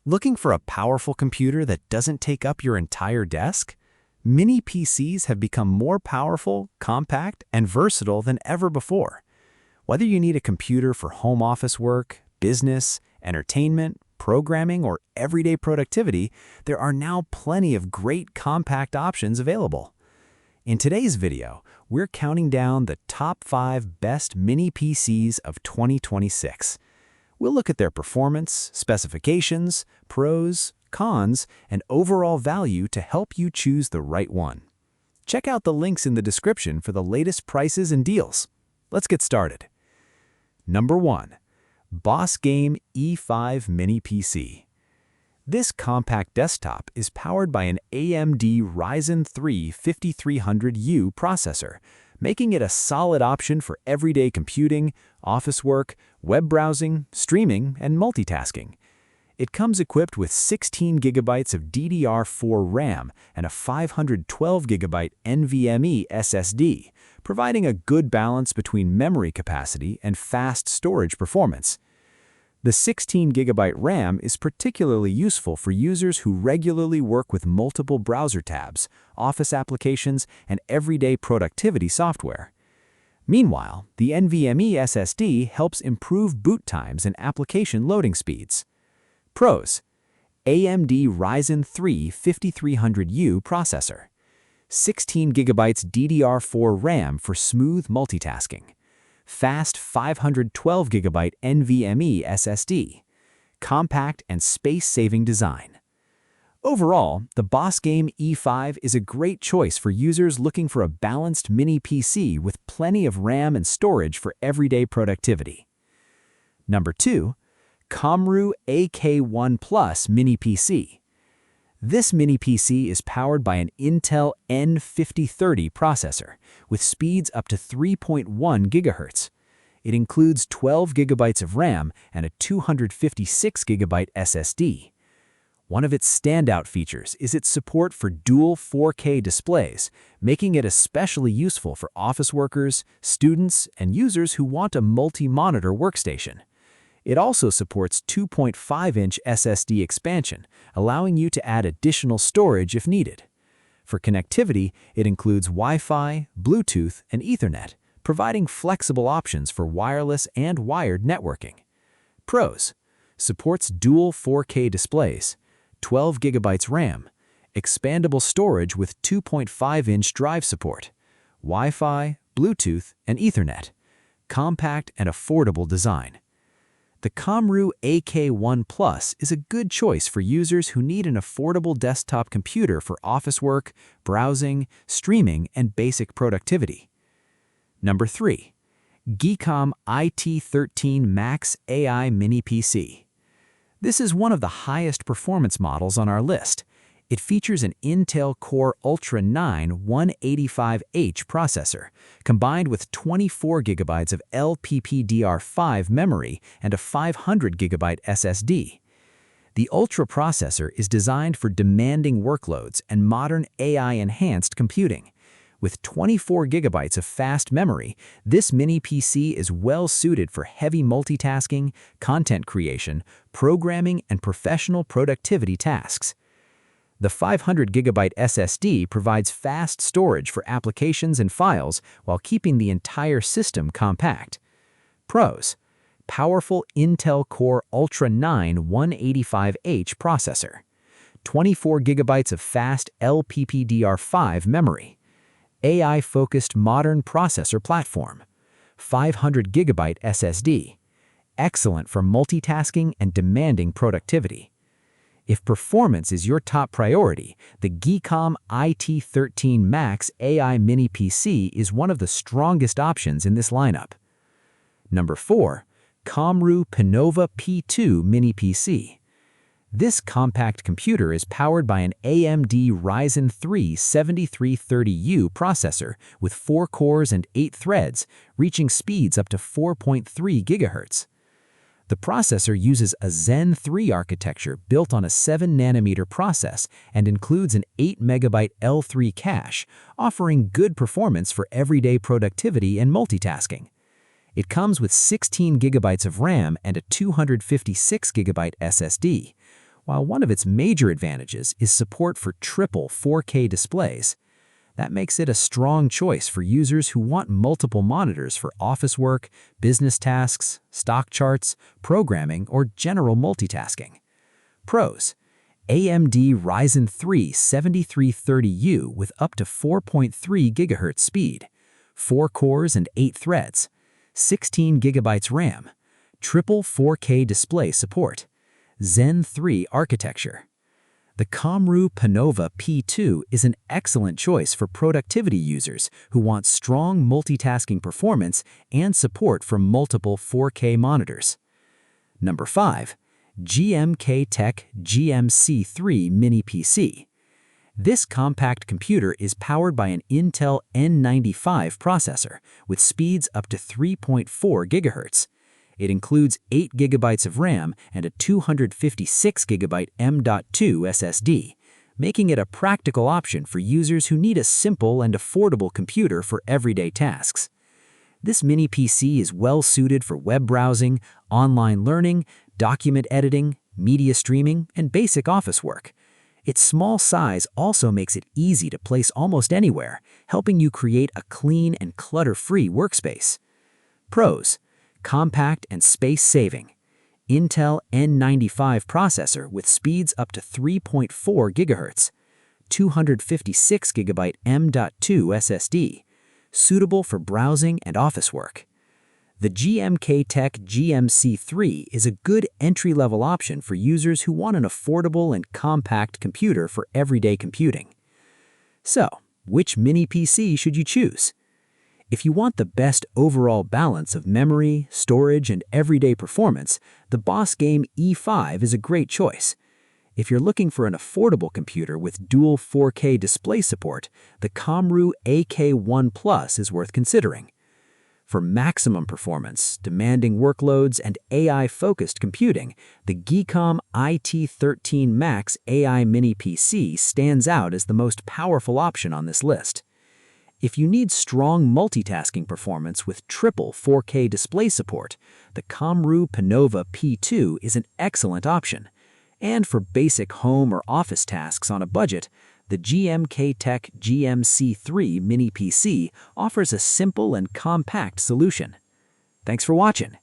Looking for a powerful computer that doesn't take up your entire desk? Mini PCs have become more powerful, compact, and versatile than ever before. Whether you need a computer for home office work, business, entertainment, programming, or everyday productivity, there are now plenty of great compact options available. In today's video, we're counting down the top 5 best mini PCs of 2026. We'll look at their performance, specifications, pros, cons, and overall value to help you choose the right one. Check out the links in the description for the latest prices and deals. Let's get started. Number 1. BOSGAME E5 Mini PC. This compact desktop is powered by an AMD Ryzen 3 5300U processor, making it a solid option for everyday computing, office work, web browsing, streaming, and multitasking. It comes equipped with 16 GB of DDR4 RAM and a 512 GB NVMe SSD, providing a good balance between memory capacity and fast storage performance. The 16 GB RAM is particularly useful for users who regularly work with multiple browser tabs, office applications, and everyday productivity software. Meanwhile, the NVMe SSD helps improve boot times and application loading speeds. Pros: AMD Ryzen 3 5300U processor, 16 GB DDR4 RAM for smooth multitasking, fast 512 GB NVMe SSD, compact and space-saving design. Overall, the BOSGAME E5 is a great choice for users looking for a balanced mini PC with plenty of RAM and storage for everyday productivity. Number 2. KAMRUI AK1 Plus Mini PC. This mini PC is powered by an Intel N5030 processor with speeds up to 3.1 GHz. It includes 12 GB of RAM and a 256 GB SSD. One of its standout features is its support for dual 4K displays, making it especially useful for office workers, students, and users who want a multi-monitor workstation. It also supports 2.5-inch SSD expansion, allowing you to add additional storage if needed. For connectivity, it includes Wi-Fi, Bluetooth, and Ethernet, providing flexible options for wireless and wired networking. Pros: supports dual 4K displays, 12 GB RAM, expandable storage with 2.5-inch drive support, Wi-Fi, Bluetooth, and Ethernet, compact and affordable design. The KAMRUI AK1 Plus is a good choice for users who need an affordable desktop computer for office work, browsing, streaming, and basic productivity. Number 3. GEEKOM IT13 Max AI Mini PC. This is one of the highest performance models on our list. It features an Intel Core Ultra 9 185H processor, combined with 24 GB of LPDDR5 memory and a 500 GB SSD. The Ultra processor is designed for demanding workloads and modern AI-enhanced computing. With 24 GB of fast memory, this mini PC is well-suited for heavy multitasking, content creation, programming, and professional productivity tasks. The 500 GB SSD provides fast storage for applications and files while keeping the entire system compact. Pros: powerful Intel Core Ultra 9 185H processor, 24 GB of fast LPDDR5 memory, AI-focused modern processor platform, 500 GB SSD, excellent for multitasking and demanding productivity. If performance is your top priority, the GEEKOM IT13 Max AI Mini PC is one of the strongest options in this lineup. Number 4. KAMRUI Pinova P2 Mini PC. This compact computer is powered by an AMD Ryzen 3 7330U processor with 4 cores and 8 threads, reaching speeds up to 4.3 GHz. The processor uses a Zen 3 architecture built on a 7nm process and includes an 8 MB L3 cache, offering good performance for everyday productivity and multitasking. It comes with 16 GB of RAM and a 256 GB SSD. While one of its major advantages is support for triple 4K displays, that makes it a strong choice for users who want multiple monitors for office work, business tasks, stock charts, programming, or general multitasking. Pros: AMD Ryzen 3 7330U with up to 4.3 GHz speed, 4 cores and 8 threads, 16 GB RAM, triple 4K display support, Zen 3 architecture. The KAMRUI Pinova P2 is an excellent choice for productivity users who want strong multitasking performance and support for multiple 4K monitors. Number 5. GMKtec GMC3 Mini PC. This compact computer is powered by an Intel N95 processor with speeds up to 3.4 GHz. It includes 8 GB of RAM and a 256 GB M.2 SSD, making it a practical option for users who need a simple and affordable computer for everyday tasks. This mini PC is well suited for web browsing, online learning, document editing, media streaming, and basic office work. Its small size also makes it easy to place almost anywhere, helping you create a clean and clutter-free workspace. Pros: compact and space-saving. Intel N95 processor with speeds up to 3.4 GHz, 256 GB M.2 SSD, suitable for browsing and office work. The GMKtec GMC3 is a good entry-level option for users who want an affordable and compact computer for everyday computing. So, which mini PC should you choose? If you want the best overall balance of memory, storage, and everyday performance, the BOSGAME E5 is a great choice. If you're looking for an affordable computer with dual 4K display support, the KAMRUI AK1 Plus is worth considering. For maximum performance, demanding workloads, and AI-focused computing, the GEEKOM IT13 Max AI Mini PC stands out as the most powerful option on this list. If you need strong multitasking performance with triple 4K display support, the KAMRUI Pinova P2 is an excellent option. And for basic home or office tasks on a budget, the GMKtec GMC3 Mini PC offers a simple and compact solution. Thanks for watching.